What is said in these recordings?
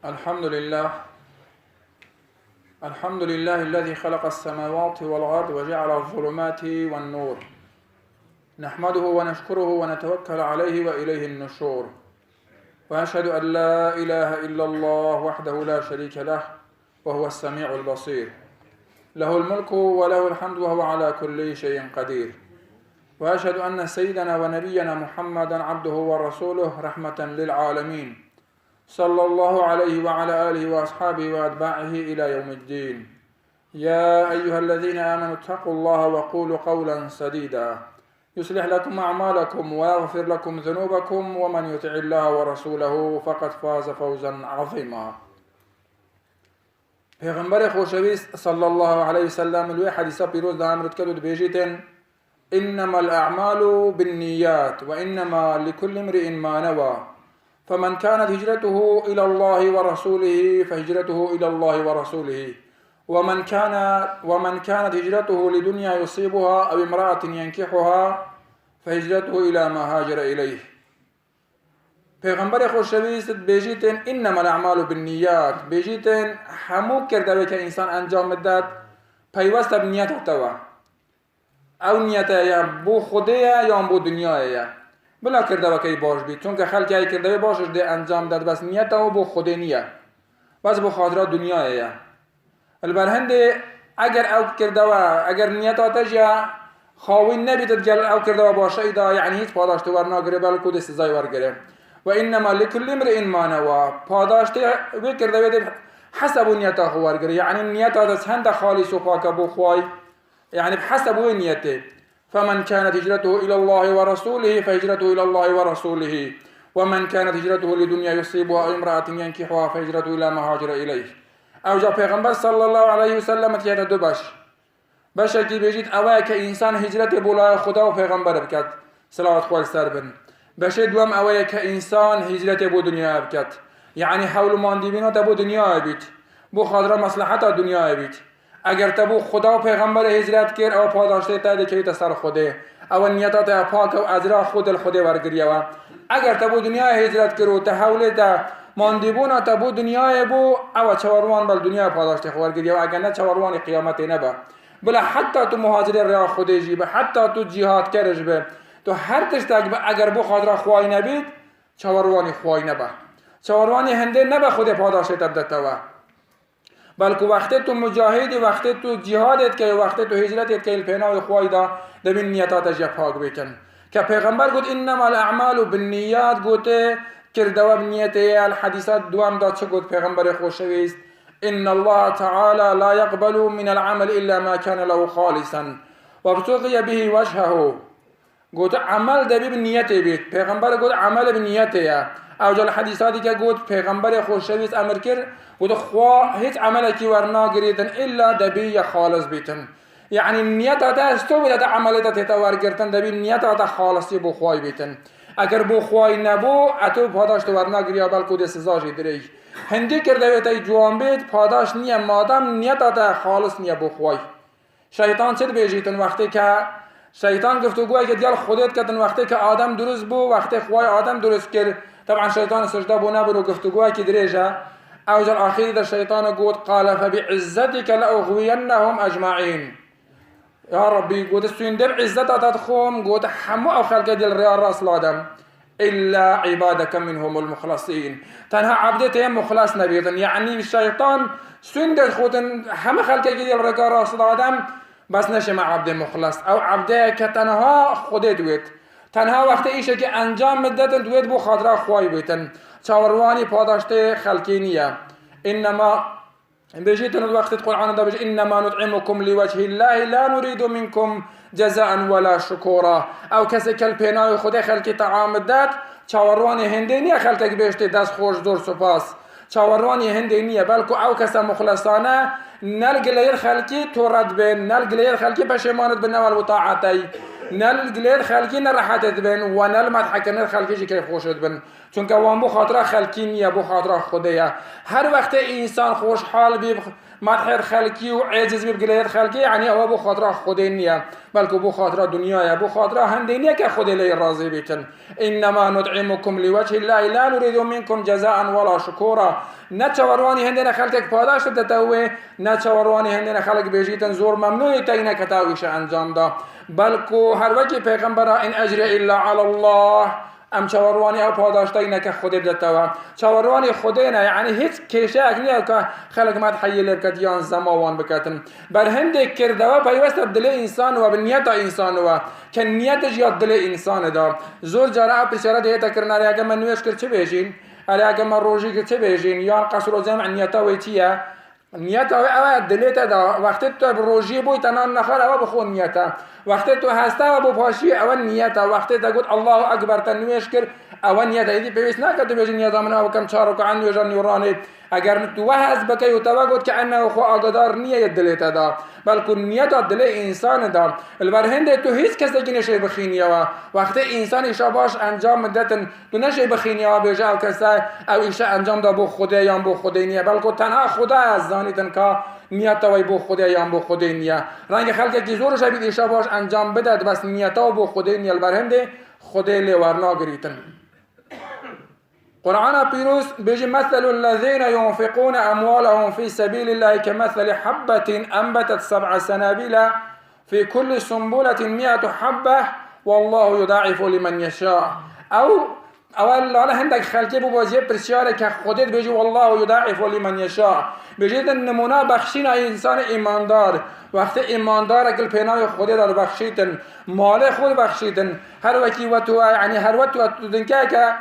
الحمد لله. الحمد لله الذي خلق السماوات والأرض وجعل الظلمات والنور، نحمده ونشكره ونتوكل عليه وإليه النشور، وأشهد أن لا إله إلا الله وحده لا شريك له وهو السميع البصير، له الملك وله الحمد وهو على كل شيء قدير، وأشهد أن سيدنا ونبينا محمدا عبده ورسوله رحمة للعالمين، صلى الله عليه وعلى آله وأصحابه وأتباعه إلى يوم الدين. يا أيها الذين آمنوا اتقوا الله وقولوا قولا سديدا يصلح لكم أعمالكم ويغفر لكم ذنوبكم، ومن يطع الله ورسوله فقد فاز فوزا عظيما. پیغمبر خوشویست صلی الله علیه وسلم لوی حدیثا پیروز دا امرت کدود بیجیتن انما الاعمال بالنیات وانما لكل امرئ ما نوى، فمن كانت هجرته إلى الله ورسوله فهجرته إلى الله ورسوله، ومن كانت هجرته لدنيا يصيبها أو امرأة ينكحها فهجرته إلى ما هاجر إليه. پیغمبر خوشویست بیجیتن انما الاعمال بالنیات، بیجیتن همو کرده که انسان انجام داد پیوسته بنیت توا، او نیت یا بو خوده یا بو دنیا بلا کرده که باش بید، چون که خلقی های کرده باشش ده انجام داد بس نیت او بو خوده نیه، بس بو خاطره دنیایه. البرهنده اگر او کرده و اگر نیت آتش یا خواهی نبیدد گل او کرده و باشه ایدا، یعنی هیچ پاداشته ورناگره بلکو ده سزای ورگره. و انما لكل امرئ ما نوى، پاداشته وی کرده ویده حسب نیت خو ورگره، یعنی نیت آتش هنده خالص و پاک بو خواهی، يعني بحسب نيته. فمن كانت هجرته إلى الله ورسوله فهجرته إلى الله ورسوله، ومن كانت هجرته لدنيا يصيبها أو امرأة ينكحها فهجرته إلى ما هاجر إليه. او جا پیغمبر صلى الله عليه وسلم تیاده دو باشه کی بجید اوه که انسان هجرت بولای خدا و پیغمبر بکد صلوات خوال سر بن، باشه دوام اوه که انسان هجرت بو دنیا بکد، یعنی حول ماندیبینو تا بو دنیا بیت، بو خاطر مصلحت دنیا بیت. اگر تبو خدا و پیغمبر هجرت کرد او پاداشته تا که تا سر خوده او نیتات پاک و ازرا خود الخوده ورگریه. و اگر تبو دنیا هجرت کرد و تحول تا ماندیبون تبو دنیا بو او چواروان بل دنیا پاداشته ورگریه، و اگر نه چواروان قیامت نبا، بلا حتی تو مهاجر ریا خوده جیبه، حتی تو جهاد کرش به، تو هر تشتاک اگر بو خاطر خواهی نبید چواروانی خواهی نبا، چواروانی هنده نبا خود پاداشته تبدتوا، بلکه وقتی تو مجاهدی، وقتی تو جهادت که، وقتی تو هجرتت که الپنای خواهی دا دبین نیتاتش پاک بیتن. که پیغمبر گفت انما الاعمال بالنیات، گوته کردوا بنیته. الحدیثات دوام داد چه گفت پیغمبر خوشویست؟ ان الله تعالی لا يقبل من العمل الا ما كان له خالصا وابتغي به وجهه. گوته عمل دبی بنیته بیت، پیغمبر گفت عمل بنیته. او جل حدیثاتی که گفت پیغمبر خوشویست امر کرد گفت خوا هیچ عمل کی ورنا گریدن الا دبی خالص بیتن، یعنی نیت تا استو بده عمل تا تور گرتن دبی نیت تا خالصی بو خوای بیتن. اگر بو خوای نبو اتو پاداش تو ورنا گریا بلکو د سزا جدری هندی کرده وی جوان بیت پاداش نیه مادام نیت تا خالص نیه بو خوای. شیطان چه بیجیتن وقتی که شیطان گفتگوی که دیال خودت کردن وقتی که آدم درست بو، وقتی خوای آدم درست کرد طبعا شیطان سجده بو نبرو گفتگوی که دریجه. اوجل آخری در شیطان گفت قال فبعزتك لأغوینهم اجمعین، یا ربی گفت سوین در عزت تدخوم گفت همو او خلق دل ریال راس لادم الا عبادك منهم المخلصین، تنها عبدت هم مخلص نبیدن. یعنی شیطان سوین در خودن همه خلق دل ریال راس لادم بس نشه مع عبد مخلص، او عبده که تنها خودت دوید، تنها وقت ایشه که انجام مدتن دوید بو خاطره خواهی بیتن، چاوروانی پاداشته خلقی نیه. انما بجيتن الوقت القرآن ده بيجي انما نطعمكم لوجه الله لا نريد منكم جزاء ولا شكورا. او کسی کل پینای خود خلقی طعام داد چاوروانی هنده نیه خلقی بیشته دست خوش دور سپاس، چاوروانی هنده نیه بلکو او کسی مخلصانه نلگلیر خلقی تورد بین، نلگلیر خلقی پشیمانت بین و طاعتی، نلگلیر خلقی نرحتت بین و نلمدحک نر خلقی جی کیف خوشت بین. چون که وان بو خاطر خلقی نیه، بو خاطر خدایه. هر وقت انسان خوشحال بی مدح خلقی و عاجز بی بگلیت خلقی، یعنی او بو خاطر خدای نیه، بلکه بو خاطر دنیاه، بو خاطر هنده نیه که خدای لی راضی بیتن. انما ندعمکم لوجه الله لا نريد منکم جزاء ولا شکورا. نه چوروانی هنده خلق پاداش دتوه، نه چوروانی هنده خلق بیجیتن زور ممنوعی تینه کتاویش انجام دا، بلکه هر وقت پیغمبر این اجر الا علی الله، ام چوروانی او پاداشتای نه که خود دتوا چوروانی خودی نه، یعنی هیچ کیشه اگنی که خلق مدحی لبکت یا زماوان بکتن بر هنده کرده و پیوست دل انسان و بنیت انسان و که نیتش یاد دل انسان دا. زور جرا پسر ده تکرناری اگه من نوش کر چه بیجین، اگه من روزی کر چه بیجین، یا قصر و جمع نیتا و چیه نیت او دلیت دا. وقتی تو روزی بوی تنان نخار او بخون نیتا، وقتی تو هسته و بو پاشی او نیتا، وقتی تا گفت الله اکبر تنویش کر او نیتا. ایدی پیوست نکرد تو بیجی نیتا من او کم چارو که عنوی جان نیورانی اگر تو هست بکی و تو گفت که انه خو آگدار نیه دلیت دا، بلکه نیت دل انسان دا. البرهنده تو هیچ کسی که نشه بخینی و وقتی انسان ایشا باش انجام دتن تو نشه بخینی و بیجا و کسی او ایشا انجام دا بو خوده یا بو خوده نیه، بلکه تنها خدا از زانیتن که نیت وای بو خوده یا بو خوده نیه. رنگ خلق که زورش بید ایشا باش انجام بدد بس نیت و بو خوده نیه، البرهنده خوده لیورنا گریتن. قرآن پیروز بيجي مثل الذين ينفقون أموالهم في سبيل الله كمثل حبة أنبتت 7 سنابل في كل سنبلة 100 حبة والله يضاعف لمن يشاء. او الله هندك خلقی بو بازی پرسیاره که خودت بيجي والله يضاعف لمن يشاء. بيجي نمونه بخشین انسان ایماندار، وقتی ایماندار کل پناه خودت دار بخشیدن، مال خود بخشیدن، هر وقتی و تو یعنی هر وقت تو دنکه که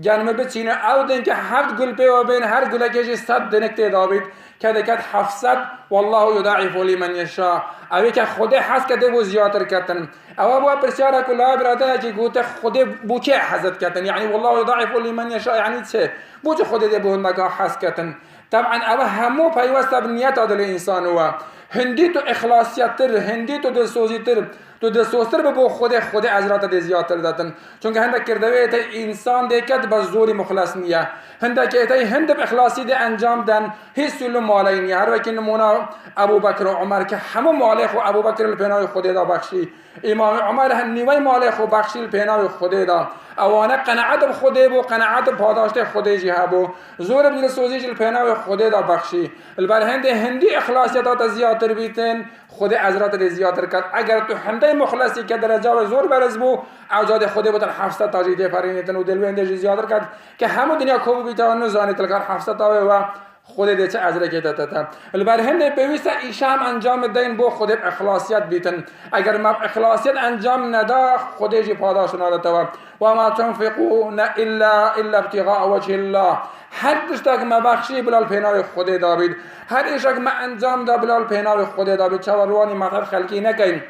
جنم بچینه او دن که 7 گل به و بین هر گل که 100 دنک دابید که دکت 700 والله یضاعف لمن یشاء. اوی که خود حس کده بو زیادتر کتن او بو پرسیاره کلا براده که گوته خود بو که حسد کتن، یعنی والله یضاعف لمن یشاء یعنی چه بو چه خود ده بو نگاه حس کتن. طبعا او همو پیوسته بنیت دل انسان و هندی تو اخلاصیت تر، هندی تو دلسوزی تر، تو دلسوزتر به خود حضرت ده زیادتر دادن. چون که هندک کرده ایت انسان دیکت با زوری مخلص نیه، هندک ایت هند به اخلاصی ده انجام دن هیچ سلو مالی نیه. هر وقت نمونه ابو بکر و عمر که همه مالی خو ابو بکر الپناه خود دا بخشی، امام عمر هنیوی مالی خو بخشی الپناه خود دا. اوانه قناعت بخوده بو، قناعت پاداشت خوده جیه بو، زور بدل سوزیش الپناه خوده دا بخشی. البرهند هندی اخلاصیت زیادتر بیتن خود حضرت زیادتر کرد. اگر تو هنده مخلصی که درجه و زور برز بو اوجاد خوده بتن 700 تاجیده فرینیتن و دلوینده زیادتر کرد که همه دنیا کوب بیتا و نزانی تلکار 700 تاوه و خود ده چه ازره که دادن. البرهند پیوسته ایشام انجام دین بو خود اخلاصیت بیتن. اگر ما اخلاصیت انجام ندا خودش پاداش نداد. و ما تنفقون الا ابتغاء وجه الله. هر اشتاق ما بخشی بلال پناه خود دابید، هر اشتاق ما انجام دا بلال پناه خود دابید. چواروانی مطر خلقی نکن،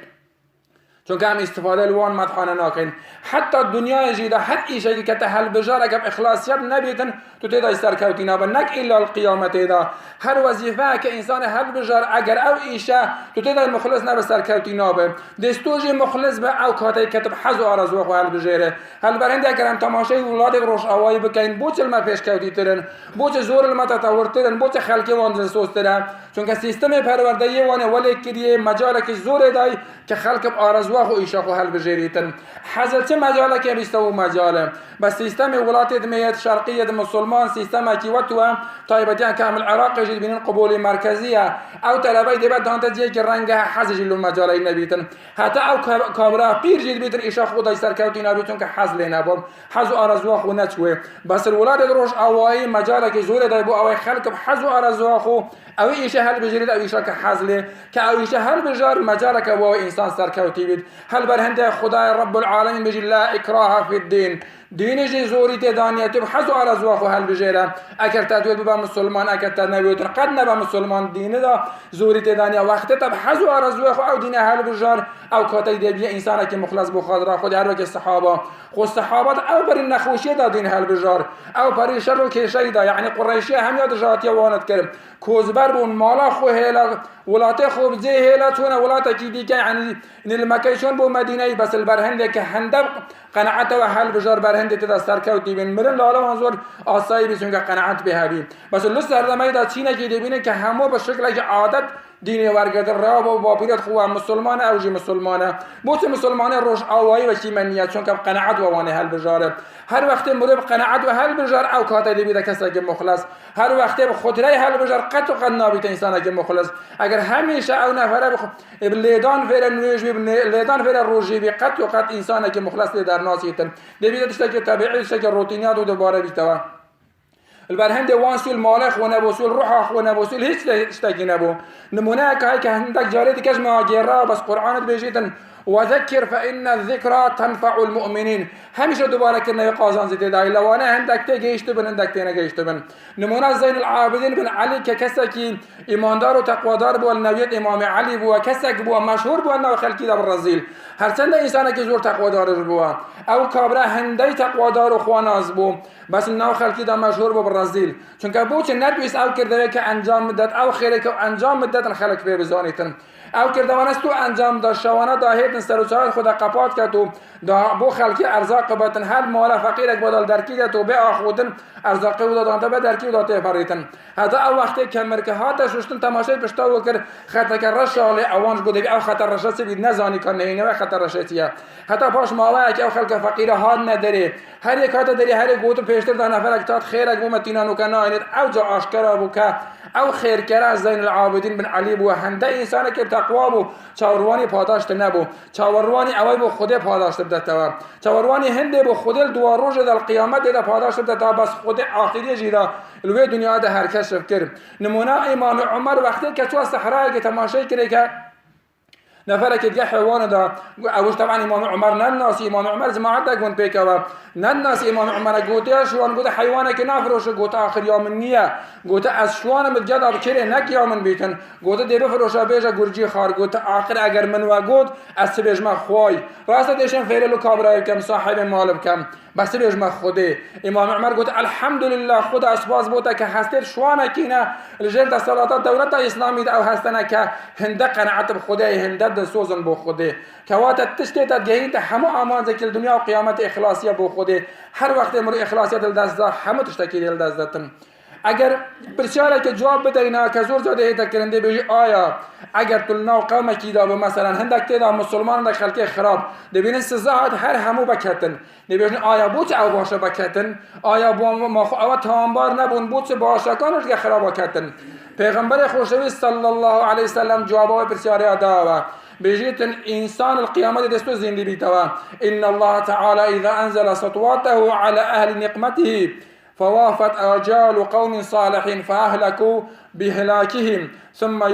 چون که هم استفاده لوان مدحانه ناکن. حتی دنیای جیده هر ایشایی که تحل بجار اگر اخلاصیت نبیتن تو تیدا سرکوتی نابن، نک الا القیامت تیدا. هر وظیفه که انسان حل بجار اگر او ایشه تو تیدا مخلص نبه سرکوتی نابه، دستوجی مخلص به او کاته کتب حز و آرزو خو حل بجاره. حل برنده اگر هم تماشای ولاد روش آوایی بکن بوچ الما پیش کوتی ترن، بوچ زور الما تطور ترن، بوچ خلقی وان سوز ترن. چون که سیستم پروردگی وانه ولی کریه مجال که زور دای که خلق آرزو خو ایشا خو حل بجریتن. حاصل چه مجاله که بیستو مجاله بس سیستم ولایت دمیت شرقیه مسلمان سیستم کی وتو طایبتیان کامل عراق جد بین قبول مرکزیه او طلبای دی بعد انت جی که رنگ حزج لو مجاله نبیتن حتی او کامرا پیر جد بیتن ایشا خدای سرکوتی نبیتون که حزل نبود حز آرزو خو نچوه. بس الولاد روش اوای مجاله که زور دای بو اوای خلق حز آرزو خو او ایشه حل بجرید او ایشه که حزله که او ایشه حل بجار مجاله که و انسان سرکوتی بید. هل برهنده خدای رب العالمین بجی لا اکراه فی الدین، دین جی زوری تدانیت بحث آرزو خو هل بجیره. اگر تدوید با مسلمان اگر تنوید قد نبا مسلمان دین دا زوری تدانیه وقت تب حز آرزو خو او دین هل بجار او کاتی دی انسان که مخلص بو خاطر خود هر وقت صحابات او بر نخوشی دادین هل بجار او بر شر که شیدا یعنی قریشی هم یاد جاتی وانت کرد کوزبر بون مالا خو هلا ولات خوب زی هلا چون ولات کی دی که یعنی المکیشون بو مدینه بس البرهند که هندب قناعت و حل بجار برهند تدا سرکوتی بین مرن لالا منظور آسایی بیسون که قناعت بهابی بس لست هر دمای دا چینه کی دی بینه که همو به شکل که عادت دینی ورگرد راب و باپیرت خواه مسلمان او جی مسلمانه بوت مسلمانه روش آوایی و چیمنیت چون که قناعت و وانه حل بجاره هر وقت مرب قناعت و حل بجار او کاته دی بیده کسی که مخلص هر وقت خودره حل بجار قط و قد نابیت انسانه که مخلص اگر همیشه او نفره لیدان فیر نویج بی لیدان فیر روژی بی قط و قد انسانه که مخلص در ناسیتن دی بیده تشتا که طبیعی تشتا که روتینیات و دوباره بیتوا البرهند وانسول مالخ و نبوسول روح و نبوسول هیچ اشتاقی نبو نمونه که هندک جاری دیگه ماجرا بس قرآنت بیشیدن وذكر فإن الذكرى تنفع المؤمنين همیشه دوباره کنه قازان زیده دای لوانه هندک تگیشت بن هندک تنگیشت بن نمونه زین العابدین بن علی که کسی که ایماندار و تقوادار بود نویت امام علی بود کسی که بود مشهور بود نو خلقی در برزیل هر چند انسان که زور تقوادار بود او کابره هندی تقوادار و خواناز بود بس نو خلقی در مشهور بود برزیل چون که بود ندویس او کرده که انجام مدت او خیلی که انجام مدت خلق به بزانیتن او کردوانست تو انجام داد شوانه داهیت سروچار خدا قپات کرد و بو خلقی ارزاق باتن هر مال فقیر یک بدل درکی کرد و به آخودن ارزاق و دادن تا به درکی و داته فریتن حتی او وقتی که مرکهات ششتن تماشای پشتا و کر خطر که رشال اوانج بوده او خطر رشاسی بید نزانی کنه اینه و خطر رشاسیه حتی پاش ماوه که او خلق فقیر هاد نداره هر یک هات داری هر گوتو پیشتر دا نفر اکتاد خیرک بو متینانو کنه او جا آشکرا بو که او خیر کرا از زین العابدین بن علی بو هنده انسان که تقوا بو چاوروانی پاداشت نبو چاوروانی اوای بو خود پاداشت بدتوا چاوروانی هنده بو خود دوار روز در قیامت ده پاداشت بدتوا بس خود آخری جیدا لوی دنیا ده هر کس فکر نمونه امام عمر وقتی که تو صحرا که تماشای کرده که نفر که دیگه حیوان دا اوش طبعا امام عمر نناسی امام عمر جماعت دا گون پیکا نناسی امام عمر گوته شوان گوته حیوانه که نفروشه گوته آخر یامن نیه گوته از شوان متجد آب کره نک یامن بیتن گوته دی بفروشه بیجا گرجی خار گوته آخر اگر من و گوت از سبیج ما خوای راسته دیشن فیرلو کابرای کم صاحب مالب کم بس بیج ما خوده امام عمر گوته الحمدلله خدا اسباز بوده که هستید شوانه کینه لجرد صلاتات دولت اسلامی دا او هستنه که هنده قناعت بخوده هنده سوزن بو خوده که وقت تشتیت گهین تا همه آمان ذکر دنیا و قیامت اخلاصیه بو خوده هر وقت مرو اخلاصیت دل دست دا همه تشتکی دل دست داتن اگر پرسیاره که جواب بده اینا که زور زاده ایتا کرنده بیجی آیا اگر تلنا و قوم کی دا مثلا هندک تیدا مسلمان دا خلقی خراب دبینن سزاعت هر همو بکتن دبینن آیا بوچ او باشه بکتن آیا او تانبار نبون بوچ باشکانش که خراب بکتن پیغمبر خوشوی صلی الله علیه وسلم جوابای پرسیاره داوه بيجيت إنسان القيامة دستو زين بيتوا إن الله تعالى إذا أنزل سطواته على أهل نقمته فوافت آجال قوم صالحين فأهلكوا بهلاكهم ثم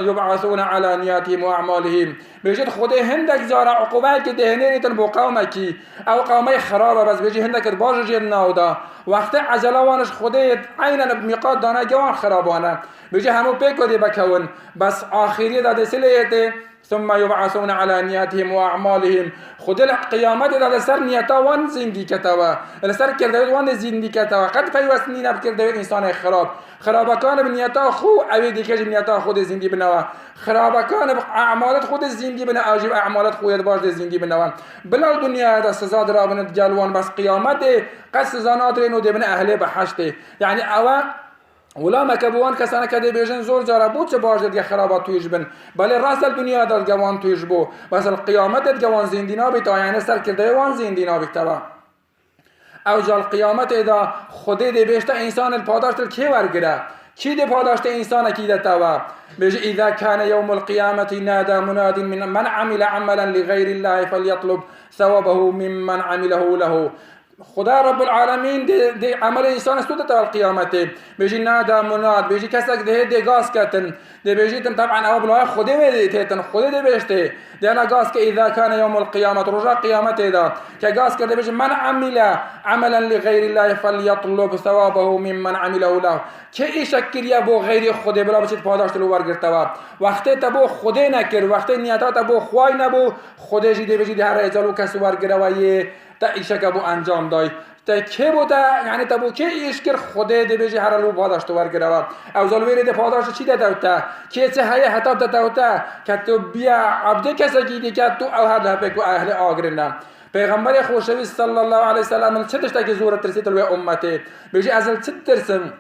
يبعثون على نياتهم وأعمالهم بيجيت خده هندك زارع عقوبات كدهنين تنبو قومكي أو قومي خرابة بس بيجي هندك باجو جير ناودا وقت عجلوانش خده عينا بميقات دانا جوان خرابانا بيجي همو بيكو دي بكون بس آخرية دا سليته ثم يبعثون على نياتهم وأعمالهم خود القيامت دا سر نيتا وان زندگی کتوا لسر کردوید وان زندگی کتوا قد پیوستنی نب کردوید انسان خرابکان بنیتا خو اوی دیکش بنیتا خود زندگی بنوا خرابکان اعمالت خود زندگی بنا اجب اعمالت خود باش زندگی بنوا بلا دنیا دا سزا درابن جلوان بس قیامت قد سزا نادرین و دبن اهل بحشت یعنی اوا ولا ما كبوان كسانه كده بيجن زور جارا بوت باش دغه خرابات تويش بن بل راس الدنيا دل جوان تويش بو بس القيامت دل جوان زندينا بيت يعني سر كده وان زندينا بيتوا او جال قیامت اذا خود دې بهشته انسان الپاداشت کی ورگره کی دې پاداشت انسان کی دتوا بيجي اذا كان يوم القيامه نادى مناد من عمل عملا لغير الله فليطلب ثوابه ممن عمله له خدا رب العالمین دی عمل انسان است تا القیامت بیجی نادا مناد بیجی کسک ده گاز کتن دی بیجی تن طبعا او بلوای خودی میدی تن خودی دی بیشته دی انا گاز که اذا کان یوم القیامت رجا قیامت دا که گاز کرده بیجی من عمل عملا لغیر الله فلیطلب ثوابه ممن عمله له که ای شکریه بو غیر خودی بلا بچید پاداش تلو ورگرتوا وقتی تبو خودی نکر وقتی نیتا تبو خوای نبو خودی جی دی بیجی دی هر ازالو کس ورگروی تا ایشک ابو انجام دای تا که بوده یعنی تا بو که ایش کر خوده دی بیجی هر لو پاداش تو ورگروا او زالویری دی پاداش چی ده تا که چه های حتا تا که تو بیا عبد کسی گیدی که تو او هر لحبه اهل آگرنه پیغمبر خوشوی صلی الله علیه وسلم چه تشتا که زورت ترسید لوی امته بیجی ازل چه ترسم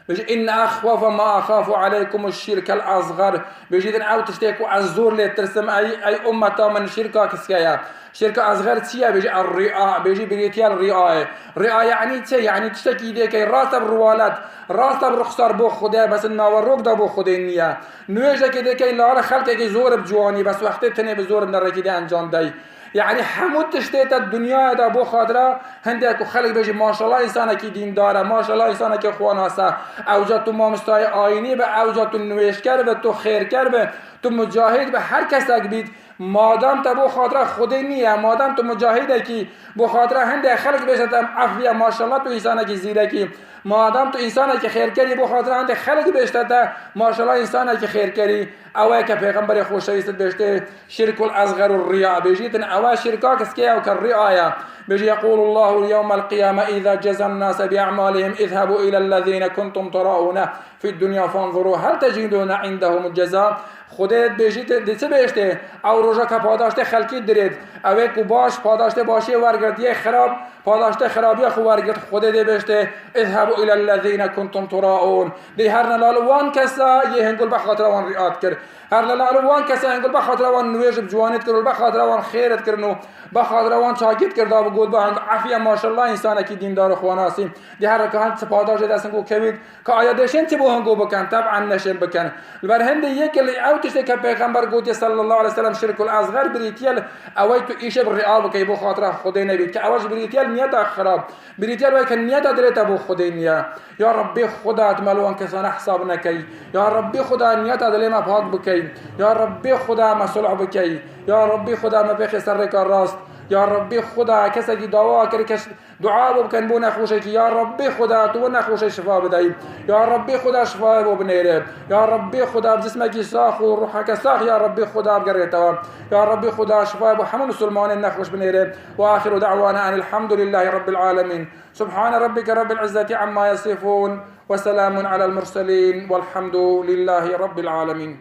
بيجي إن أخوف ما أخاف عليكم الشرك الأصغر بيجي إن أو تشتكوا الزور اللي ترسم أي أمة من شركة كسكايا شركة أصغر تيا بيجي الرئاء بيجي بريتيال الرئاء رئاء يعني تي يعني تشتكي ديك راسب روالات راسب رخصار بو خدا بس الناوروك دا بو خدا نيا نوجه كده كي لا خلق كي زور بجواني بس وقت تني بزور من الركيدي انجام داي يعني حمود تشتيت الدنيا دا بو خاطره هندك خلق بيجي ما شاء الله انسان کی دین داره ما شاء الله انسان کی خواناسه اوجا تو مامستای آینی به اوجا تو نوشکر به تو خیرکر به تو مجاهد به هر کس بید مادام تو بو خاطره خودی نیه مادام تو مجاهده کی بو خاطره هنده خلق بیشتم عفویه ماشاءالله تو انسان کی زیره کی مادام تو انسان کی خیر کردی بو خاطره هنده خلق بیشتر ماشاءالله انسان کی خیر کردی اوه که پیغمبر خوشویست بیشتر شرک الاصغر الرياء بيجيتن اوه شرکا کسکی او كالرئاية بيجي يقول الله يوم القيامة إذا جزى الناس بأعمالهم اذهبوا إلى الذين كنتم تراؤون في الدنيا فانظروا هل تجدون عندهم الجزاء خودت بیشید دیچه بیشته او روزا که پاداشته خلکی درید اوه کو باش پاداشته باشی ورگردیه خراب پاداشته خرابی خو ورگرد خودت بیشته اذهبوا الى الذين كنتم تراؤون دی هر نلال وان کسا یه هنگل بخاطر وان ریاد کرد هر نلال وان کسا هنگل بخاطر وان نویج بجوانیت کرد بخاطر وان خیرت کردنو بخاطر وان چاکیت کرد و گود با عافیه ماشاءالله انسان کی دیندار خواناسی دی هر که هنگ پاداش دستن کو کوید که آیا دشن تی بو هنگو بکن طبعا نشن بکن بر هند یک تشته که پیغمبر گفت صلی الله علیه و سلم شرک الاصغر بریتیل اوای تو ایش برئاب که بو خاطر خدای نبی که اواج بریتیل نیت خراب بریتیل وای که نیت درت ابو خدای نیا یا ربی خدا ملوان کسان حساب نکی یا ربی خدا نیت دل ما پاک بکی یا ربی خدا مسلح بکی یا ربی خدا ما بخ سر کار راست یا ربی خدا کسی که دعا کرد که دعا بکن بو نخوشه که یا ربی خدا تو نخوشه شفا بدهی یا ربی خدا شفا بو بنیره یا ربی خدا جسمکی ساخ و روحک ساخ یا ربی خدا بگریتوا یا ربی خدا شفا بو همون مسلمان نخوش بنیره و آخر دعوانا ان الحمد لله رب العالمين سبحان ربك رب العزة عما يصفون وسلام على المرسلين والحمد لله رب العالمين